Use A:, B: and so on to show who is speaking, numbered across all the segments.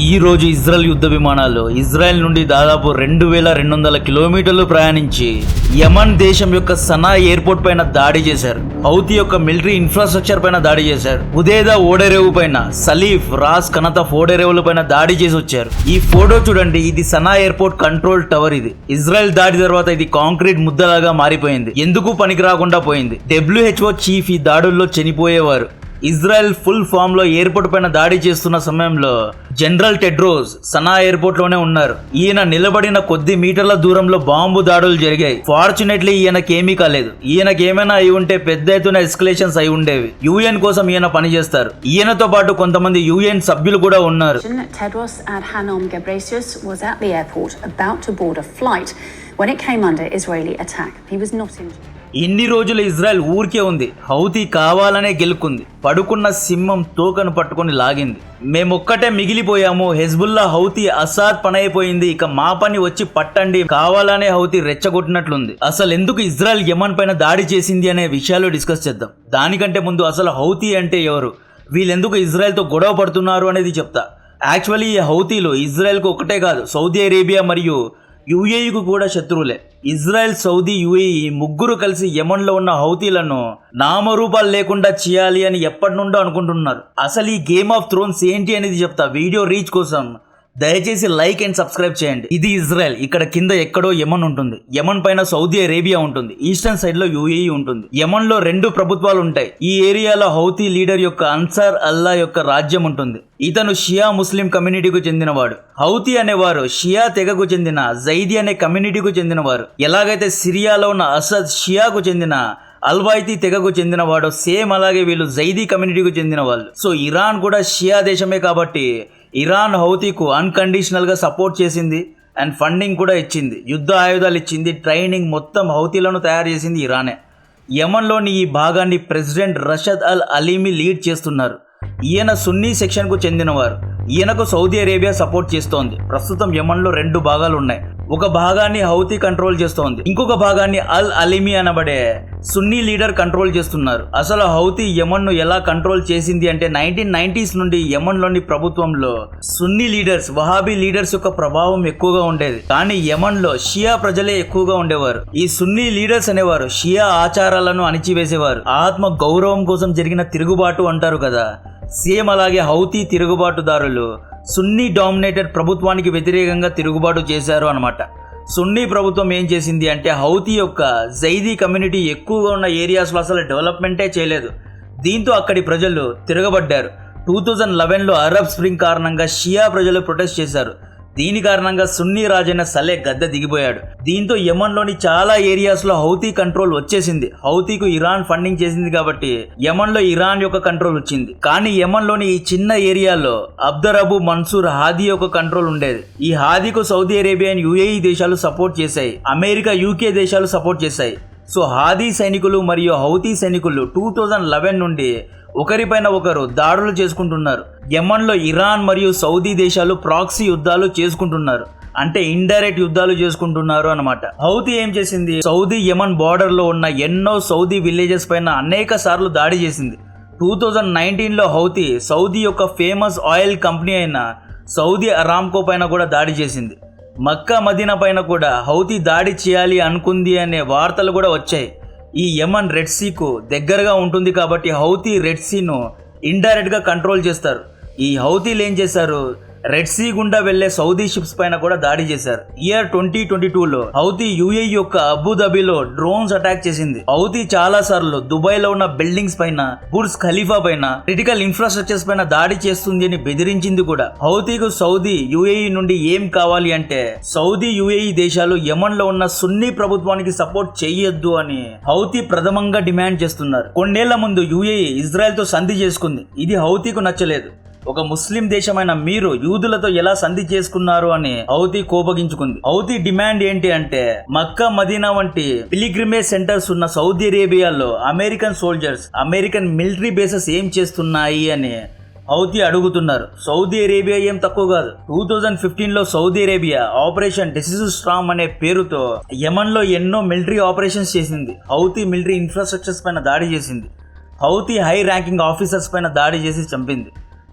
A: ఈ రోజు ఇజ్రాయెల్ యుద్ధ విమానాలు ఇజ్రాయెల్ నుండి దాదాపు 2200 కిలోమీటర్లు ప్రయాణించి యమన్ దేశం యొక్క సనా ఎయిర్పోర్ట్ పైన దాడి చేశారు. హౌతీ యొక్క మిలిటరీ ఇన్ఫ్రాస్ట్రక్చర్ పైన దాడి చేశారు. హుదేదా ఓడరేవు పైన, సలీఫ్, రాస్ కనతఫ్ ఓడరేవుల పైన దాడి చేసి వచ్చారు. ఈ ఫోటో చూడండి, ఇది సనా ఎయిర్పోర్ట్ కంట్రోల్ టవర్. ఇది ఇజ్రాయెల్ దాడి తర్వాత ఇది కాంక్రీట్ ముద్దలాగా మారిపోయింది. ఎందుకు పనికి రాకుండా పోయింది. WHO చీఫ్ ఈ దాడుల్లో చనిపోయేవారు. ఇజ్రాయెల్ ఫుల్ ఫామ్ లో ఎయిర్పోర్ట్ పైన దాడి చేస్తున్న సమయంలో జనరల్ టెడ్రోస్ సనా ఎయిర్పోర్ట్ లోనే ఉన్నారు. ఈయన నిలబడిన కొద్ది మీటర్ల దూరంలో బాంబు దాడులు జరిగాయి. ఫార్చునేట్లీ ఈయనకేమీ కాలేదు. ఈయనకేమైనా అయి ఉంటే పెద్ద ఎత్తున ఎస్కలేషన్స్ అయి ఉండేవి. UN కోసం ఈయన పనిచేస్తారు. ఈయనతో పాటు కొంతమంది UN సభ్యులు కూడా ఉన్నారు.
B: Tedros Adhanom Ghebreyesus was at the airport about to board a flight when it came under Israeli attack. He was not injured.
A: ఇన్ని రోజులు ఇజ్రాయెల్ ఊరికే ఉంది. హౌతీ కావాలనే గెలుకుంది. పడుకున్న సింహం తోకను పట్టుకొని లాగింది. మేమొక్కటే మిగిలిపోయాము. హెజ్బుల్లా హౌతీ అసాద్ పని అయిపోయింది, ఇక మా పని వచ్చి పట్టండి, కావాలనే హౌతీ రెచ్చగొట్టినట్లుంది. అసలు ఎందుకు ఇజ్రాయెల్ యమన్ పైన దాడి చేసింది అనే విషయాలు డిస్కస్ చేద్దాం. దానికంటే ముందు అసలు హౌతీ అంటే ఎవరు, వీళ్ళెందుకు ఇజ్రాయెల్తో గొడవ పడుతున్నారు అనేది చెప్తా. యాక్చువల్లీ ఈ హౌతీలు ఇజ్రాయెల్కు ఒకటే కాదు, సౌదీ అరేబియా మరియు UAEకు కూడా శత్రువులే. ఇజ్రాయెల్, సౌదీ, UAE ముగ్గురు కలిసి యమన్లో ఉన్న హౌతీలను నామరూపాలు లేకుండా చేయాలి అని ఎప్పటి నుండో అనుకుంటున్నారు. అసలు ఈ గేమ్ ఆఫ్ థ్రోన్స్ ఏంటి అనేది చెప్తా. వీడియో రీచ్ కోసం దయచేసి లైక్ అండ్ సబ్స్క్రైబ్ చేయండి. ఇది ఇజ్రాయెల్. ఇక్కడ కింద ఎక్కడో యమన్ ఉంటుంది. యమన్ పైన సౌదీ అరేబియా ఉంటుంది. ఈస్టర్న్ సైడ్ లో UAE ఉంటుంది. యమన్ లో 2 ప్రభుత్వాలు ఉంటాయి. ఈ ఏరియాలో హౌతీ లీడర్ యొక్క అన్సార్ అల్లా యొక్క రాజ్యం ఉంటుంది. ఇతను షియా ముస్లిం కమ్యూనిటీకు చెందినవాడు. హౌతీ అనేవారు షియా తెగకు చెందిన జైదీ అనే కమ్యూనిటీకు చెందినవారు. ఎలాగైతే సిరియాలో ఉన్న అసద్ షియాకు చెందిన అల్వాయితీ తెగకు చెందినవాడు, సేమ్ అలాగే వీళ్ళు జైదీ కమ్యూనిటీకు చెందిన వాళ్ళు. సో ఇరాన్ కూడా షియా దేశమే కాబట్టి ఇరాన్ హౌతీకు అన్కండిషనల్ గా సపోర్ట్ చేసింది అండ్ ఫండింగ్ కూడా ఇచ్చింది. యుద్ధ ఆయుధాలు ఇచ్చింది, ట్రైనింగ్ మొత్తం హౌతీలను తయారు చేసింది ఇరానే. యమన్లోని ఈ భాగాన్ని ప్రెసిడెంట్ రషద్ అల్ అలీమి లీడ్ చేస్తున్నారు. ఈయన సున్నీ సెక్షన్కు చెందినవారు. ఈయనకు సౌదీ అరేబియా సపోర్ట్ చేస్తోంది. ప్రస్తుతం యమన్లో 2 భాగాలు ఉన్నాయి. ఒక భాగాన్ని హౌతీ కంట్రోల్ చేస్తోంది, ఇంకొక భాగాన్ని అల్ అలీమి అనబడే సున్నీ లీడర్ కంట్రోల్ చేస్తున్నారు. అసలు హౌతీ యమన్ను ఎలా కంట్రోల్ చేసింది అంటే 1990s నుండి యమన్లోని ప్రభుత్వంలో సున్నీ లీడర్స్, వహాబీ లీడర్స్ యొక్క ప్రభావం ఎక్కువగా ఉండేది. కానీ యమన్లో షియా ప్రజలే ఎక్కువగా ఉండేవారు. ఈ సున్నీ లీడర్స్ అనేవారు షియా ఆచారాలను అణిచివేసేవారు. ఆత్మ గౌరవం కోసం జరిగిన తిరుగుబాటు అంటారు కదా, సేమ్ అలాగే హౌతీ తిరుగుబాటుదారులు సున్నీ డామినేటెడ్ ప్రభుత్వానికి వ్యతిరేకంగా తిరుగుబాటు చేశారు అన్నమాట. సున్నీ ప్రభుత్వం ఏం చేసింది అంటే హౌతీ యొక్క జైదీ కమ్యూనిటీ ఎక్కువగా ఉన్న ఏరియాస్లో అసలు డెవలప్మెంటే చేయలేదు. దీంతో అక్కడి ప్రజలు తిరగబడ్డారు. 2011లో అరబ్ స్ప్రింగ్ కారణంగా షియా ప్రజలు ప్రొటెస్ట్ చేశారు. దీని కారణంగా సున్నీ రాజైన సలే గద్దె దిగిపోయాడు. దీంతో యమన్లోని చాలా ఏరియాస్లో హౌతీ కంట్రోల్ వచ్చేసింది. హౌతీకు ఇరాన్ ఫండింగ్ చేసింది కాబట్టి యమన్లో ఇరాన్ యొక్క కంట్రోల్ వచ్చింది. కానీ యమన్లోని ఈ చిన్న ఏరియాలో అబ్దర్ అబు మన్సూర్ హాదీ యొక్క కంట్రోల్ ఉండేది. ఈ హాదీకు సౌదీ అరేబియా అండ్ UAE దేశాలు సపోర్ట్ చేశాయి. అమెరికా, UK దేశాలు సపోర్ట్ చేశాయి. సో హాదీ సైనికులు మరియు హౌతీ సైనికులు 2011 నుండి ఒకరిపైన ఒకరు దాడులు చేసుకుంటున్నారు. యమన్లో ఇరాన్ మరియు సౌదీ దేశాలు ప్రాక్సీ యుద్ధాలు చేసుకుంటున్నారు, అంటే ఇండైరెక్ట్ యుద్ధాలు చేసుకుంటున్నారు అన్నమాట. హౌతీ ఏం చేసింది, సౌదీ యమన్ బార్డర్ లో ఉన్న ఎన్నో సౌదీ విలేజెస్ పైన అనేక సార్లు దాడి చేసింది. 2019లో హౌతీ సౌదీ యొక్క ఫేమస్ ఆయిల్ కంపెనీ అయిన సౌదీ అరామ్కో పైన కూడా దాడి చేసింది. మక్కా, మదీనా పైన కూడా హౌతీ దాడి చేయాలి అనుకుంది అనే వార్తలు కూడా వచ్చాయి. ఈ యమన్ రెడ్ సీకు దగ్గరగా ఉంటుంది కాబట్టి హౌతీ రెడ్ సీను ఇండైరెక్ట్ గా కంట్రోల్ చేస్తారు. ఈ హౌతీలు ఏం చేశారు, రెడ్ సీ గుండా వెళ్లే సౌదీ షిప్స్ పైన కూడా దాడి చేశారు. ఇయర్ 2022లో హౌతీ UAE యొక్క అబుదాబిలో డ్రోన్స్ అటాక్ చేసింది. హౌతీ చాలా సార్లు దుబాయ్ లో ఉన్న బిల్డింగ్స్ పైన, బుర్జ్ ఖలీఫా పైన, క్రిటికల్ ఇన్ఫ్రాస్ట్రక్చర్స్ పైన దాడి చేస్తుంది అని బెదిరించింది కూడా. హౌతీకు సౌదీ UAE నుండి ఏం కావాలి అంటే సౌదీ UAE దేశాలు యమన్ లో ఉన్న సున్నీ ప్రభుత్వానికి సపోర్ట్ చేయొద్దు అని హౌతీ ప్రథమంగా డిమాండ్ చేస్తున్నారు. కొన్నేళ్ల ముందు UAE ఇజ్రాయెల్ తో సంధి చేసుకుంది. ఇది హౌతీకు నచ్చలేదు. ఒక ముస్లిం దేశమైన మీరు యూదులతో ఎలా సంధి చేసుకున్నారు అని హౌతీ కోపగించుకుంది. హౌతీ డిమాండ్ ఏంటి అంటే మక్కా, మదీనా వంటి పిలిగ్రిమేజ్ సెంటర్స్ ఉన్న సౌదీ అరేబియాలో American soldiers, American military bases ఏం చేస్తున్నాయి అని హౌతీ అడుగుతున్నారు. సౌదీ అరేబియా ఏం తక్కువ కాదు. 2015లో Saudi Arabia operation decisive storm అనే పేరుతో యమన్లో ఎన్నో మిలిటరీ ఆపరేషన్స్ చేసింది. హౌతీ మిలిటరీ ఇన్ఫ్రాస్ట్రక్చర్స్ పైన దాడి చేసింది. హౌతీ హై ర్యాంకింగ్ ఆఫీసర్స్ పైన దాడి చేసి చంపింది.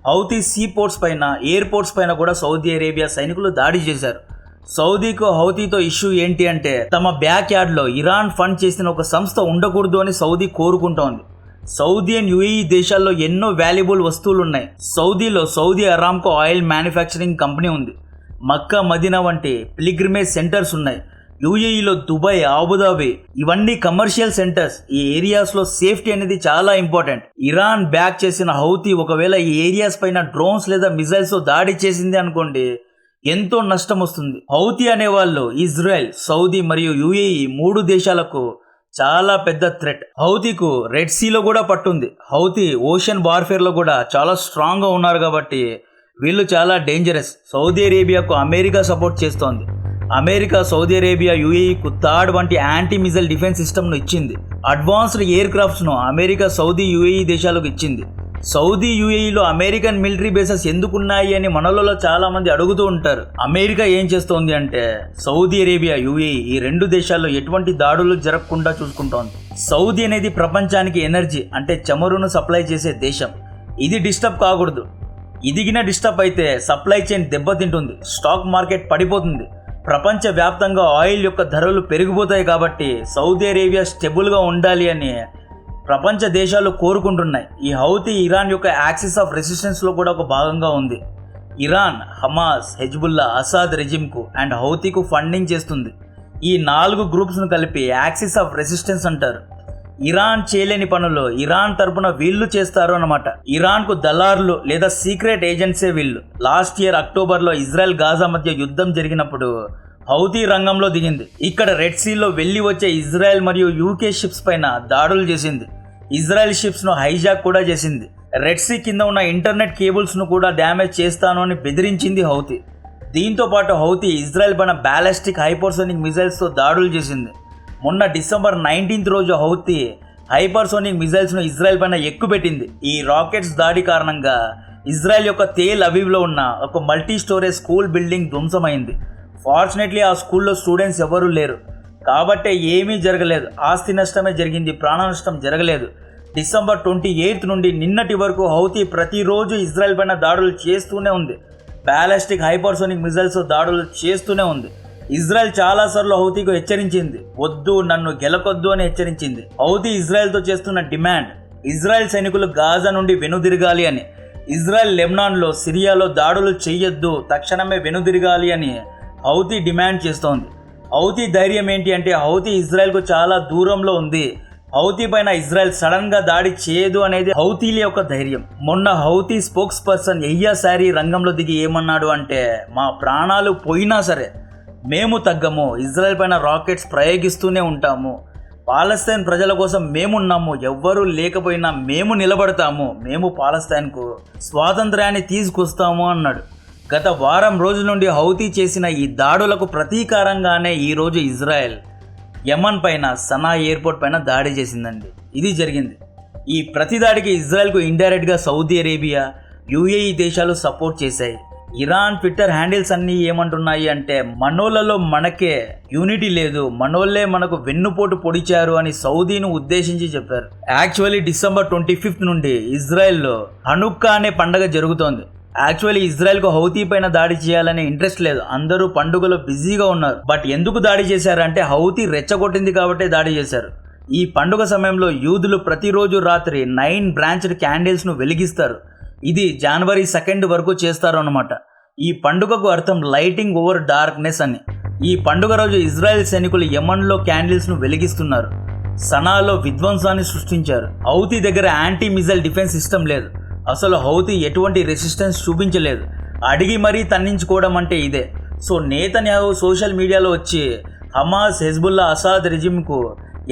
A: హౌతీ సీ పోర్ట్స్ పైన, ఎయిర్పోర్ట్స్ పైన కూడా సౌదీ అరేబియా సైనికులు దాడి చేశారు. సౌదీకు హౌతీతో ఇష్యూ ఏంటి అంటే తమ బ్యాక్ యార్డ్లో ఇరాన్ ఫండ్ చేసిన ఒక సంస్థ ఉండకూడదు అని సౌదీ కోరుకుంటోంది. సౌదీ అండ్ యుఏఈ దేశాల్లో ఎన్నో వాల్యుబుల్ వస్తువులు ఉన్నాయి. సౌదీలో Saudi Aramco oil manufacturing company ఉంది. మక్కా, మదీనా వంటి పిలిగ్రిమేజ్ సెంటర్స్ ఉన్నాయి. యుఏఈలో దుబాయ్, అబుదాబి ఇవన్నీ కమర్షియల్ సెంటర్స్. ఈ ఏరియాస్లో సేఫ్టీ అనేది చాలా ఇంపార్టెంట్. ఇరాన్ బ్యాక్ చేసిన హౌతీ ఒకవేళ ఈ ఏరియాస్ పైన డ్రోన్స్ లేదా మిజైల్స్ దాడి చేసింది అనుకోండి, ఎంతో నష్టం వస్తుంది. హౌతీ అనేవాళ్ళు ఇజ్రాయెల్, సౌదీ మరియు యుఏఈ 3 దేశాలకు చాలా పెద్ద థ్రెట్. హౌతీకు రెడ్ సీలో కూడా పట్టుంది. హౌతీ ఓషన్ వార్ఫేర్లో కూడా చాలా స్ట్రాంగ్గా ఉన్నారు కాబట్టి వీళ్ళు చాలా డేంజరస్. సౌదీ అరేబియాకు అమెరికా సపోర్ట్ చేస్తోంది. అమెరికా సౌదీ అరేబియా, యుఏఈకు థాడ్ వంటి యాంటీ మిజైల్ డిఫెన్స్ సిస్టమ్ను ఇచ్చింది. అడ్వాన్స్డ్ ఎయిర్ క్రాఫ్ట్స్ను అమెరికా, సౌదీ, యుఏఈ దేశాలకు ఇచ్చింది. సౌదీ, యుఏఈలో అమెరికన్ మిలిటరీ బేసెస్ ఎందుకున్నాయి అని మనలో చాలా మంది అడుగుతూ ఉంటారు. అమెరికా ఏం చేస్తోంది అంటే సౌదీ అరేబియా, యుఏఈ ఈ 2 దేశాల్లో ఎటువంటి దాడులు జరగకుండా చూసుకుంటోంది. సౌదీ అనేది ప్రపంచానికి ఎనర్జీ అంటే చమురును సప్లై చేసే దేశం. ఇది డిస్టర్బ్ కాకూడదు. ఇదిగిన డిస్టర్బ్ అయితే సప్లై చైన్ దెబ్బతింటుంది, స్టాక్ మార్కెట్ పడిపోతుంది, ప్రపంచ వ్యాప్తంగా ఆయిల్ యొక్క ధరలు పెరిగిపోతాయి. కాబట్టి సౌదీ అరేబియా స్టెబుల్గా ఉండాలి అని ప్రపంచ దేశాలు కోరుకుంటున్నాయి. ఈ హౌతీ ఇరాన్ యొక్క యాక్సిస్ ఆఫ్ రెసిస్టెన్స్లో కూడా ఒక భాగంగా ఉంది. ఇరాన్ హమాస్, హెజ్బుల్లా, అసాద్ రెజిమ్కు అండ్ హౌతీకు ఫండింగ్ చేస్తుంది. ఈ 4 గ్రూప్స్ను కలిపి యాక్సిస్ ఆఫ్ రెసిస్టెన్స్ అంటారు. ఇరాన్ చేయలేని పనులు ఇరాన్ తరపున వీళ్ళు చేస్తారు అన్నమాట. ఇరాన్కు దళారులు లేదా సీక్రెట్ ఏజెంట్సే వీళ్ళు. లాస్ట్ ఇయర్ అక్టోబర్లో ఇజ్రాయెల్, గాజా మధ్య యుద్ధం జరిగినప్పుడు హౌతీ రంగంలో దిగింది. ఇక్కడ రెడ్ సీలో వెళ్ళి వచ్చే ఇజ్రాయెల్ మరియు యూకే షిప్స్ పైన దాడులు చేసింది. ఇజ్రాయెల్ షిప్స్ను హైజాక్ కూడా చేసింది. రెడ్ సీ కింద ఉన్న ఇంటర్నెట్ కేబుల్స్ను కూడా డ్యామేజ్ చేస్తాను అని బెదిరించింది హౌతీ. దీంతో పాటు హౌతీ ఇజ్రాయెల్ పైన బ్యాలిస్టిక్ హైపర్సోనిక్ మిజైల్స్తో దాడులు చేసింది. మొన్న డిసెంబర్ 19 రోజు హౌతీ హైపర్సోనిక్ మిజైల్స్ను ఇజ్రాయెల్ పైన ఎక్కుపెట్టింది. ఈ రాకెట్స్ దాడి కారణంగా ఇజ్రాయెల్ యొక్క తేల్ అవీవ్లో ఉన్న ఒక మల్టీ స్టోరేజ్ స్కూల్ బిల్డింగ్ ధ్వంసమైంది. ఫార్చునేట్లీ ఆ స్కూల్లో స్టూడెంట్స్ ఎవరూ లేరు కాబట్టి ఏమీ జరగలేదు. ఆస్తి నష్టమే జరిగింది, ప్రాణ నష్టం జరగలేదు. డిసెంబర్ 28 నుండి నిన్నటి వరకు హౌతీ ప్రతిరోజు ఇజ్రాయెల్ పైన దాడులు చేస్తూనే ఉంది. బ్యాలిస్టిక్ హైపర్సోనిక్ మిజైల్స్ దాడులు చేస్తూనే ఉంది. ఇజ్రాయెల్ చాలాసార్లు హౌతీకు హెచ్చరించింది, వద్దు నన్ను గెలకొద్దు అని హెచ్చరించింది. హౌతీ ఇజ్రాయెల్తో చేస్తున్న డిమాండ్ ఇజ్రాయెల్ సైనికులు గాజా నుండి వెనుదిరగాలి అని. ఇజ్రాయెల్ లెబనాన్లో, సిరియాలో దాడులు చేయొద్దు, తక్షణమే వెనుదిరగాలి అని హౌతీ డిమాండ్ చేస్తోంది. హౌతీ ధైర్యం ఏంటి అంటే హౌతీ ఇజ్రాయెల్కు చాలా దూరంలో ఉంది. హౌతీ పైన ఇజ్రాయెల్ సడన్గా దాడి చేయదు అనేది హౌతీల యొక్క ధైర్యం. మొన్న Houthi spokes person Yahya sorry రంగంలో దిగి ఏమన్నాడు అంటే మా ప్రాణాలు పోయినా సరే మేము తగ్గము, ఇజ్రాయెల్ పైన రాకెట్స్ ప్రయోగిస్తూనే ఉంటాము, పాలస్తీన్ ప్రజల కోసం మేమున్నాము, ఎవ్వరూ లేకపోయినా మేము నిలబడతాము, మేము పాలస్తీన్కు స్వాతంత్ర్యాన్ని తీసుకొస్తాము అన్నాడు. గత వారం రోజుల నుండి హౌతీ చేసిన ఈ దాడులకు ప్రతీకారంగానే ఈరోజు ఇజ్రాయెల్ యమన్ పైన సనా ఎయిర్పోర్ట్ పైన దాడి చేసిందండి. ఇది జరిగింది. ఈ ప్రతి దాడికి ఇజ్రాయెల్కు ఇండైరెక్ట్గా సౌదీ అరేబియా, యుఏఈ దేశాలు సపోర్ట్ చేశాయి. ఇరాన్ ట్విట్టర్ హ్యాండిల్స్ అన్నీ ఏమంటున్నాయి అంటే మనోళ్ళలో మనకే యూనిటీ లేదు, మనోళ్ళే మనకు వెన్నుపోటు పొడిచారు అని సౌదీని ఉద్దేశించి చెప్పారు. యాక్చువల్లీ డిసెంబర్ 25 నుండి ఇజ్రాయెల్లో హనుక్కా అనే పండుగ జరుగుతోంది. యాక్చువల్లీ ఇజ్రాయెల్కు హౌతీ పైన దాడి చేయాలనే ఇంట్రెస్ట్ లేదు, అందరూ పండుగలో బిజీగా ఉన్నారు. బట్ ఎందుకు దాడి చేశారంటే హౌతీ రెచ్చగొట్టింది కాబట్టే దాడి చేశారు. ఈ పండుగ సమయంలో యూదులు ప్రతిరోజు రాత్రి 9 బ్రాంచ్డ్ క్యాండిల్స్ను వెలిగిస్తారు. ఇది జనవరి 2 వరకు చేస్తారు అన్నమాట. ఈ పండుగకు అర్థం లైటింగ్ ఓవర్ డార్క్నెస్ అని. ఈ పండుగ రోజు ఇజ్రాయెల్ సైనికులు యమన్లో క్యాండిల్స్ను వెలిగిస్తున్నారు. సనాలో విధ్వంసాన్ని సృష్టించారు. హౌతీ దగ్గర యాంటీ మిజైల్ డిఫెన్స్ సిస్టమ్ లేదు. అసలు హౌతీ ఎటువంటి రెసిస్టెన్స్ చూపించలేదు. అడిగి మరీ తన్నించుకోవడం అంటే ఇదే. సో నేతన్యాహు సోషల్ మీడియాలో వచ్చి హమాస్, హెజ్బుల్లా, అసాద్ రెజిమ్కు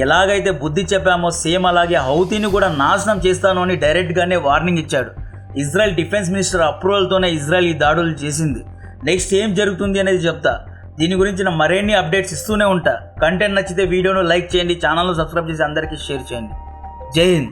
A: ఎలాగైతే బుద్ధి చెప్పామో సేమ్ అలాగే హౌతీని కూడా నాశనం చేస్తాను అని డైరెక్ట్గానే వార్నింగ్ ఇచ్చాడు. ఇజ్రాయెల్ డిఫెన్స్ మినిస్టర్ అప్రూవల్తోనే ఇజ్రాయెల్ ఈ దాడులు చేసింది. నెక్స్ట్ ఏం జరుగుతుంది అనేది చెప్తా. దీని గురించిన మరిన్ని అప్డేట్స్ ఇస్తూనే ఉంటా. కంటెంట్ నచ్చితే వీడియోను లైక్ చేయండి, ఛానల్ను సబ్స్క్రైబ్ చేసి అందరికీ షేర్ చేయండి. జై హింద్.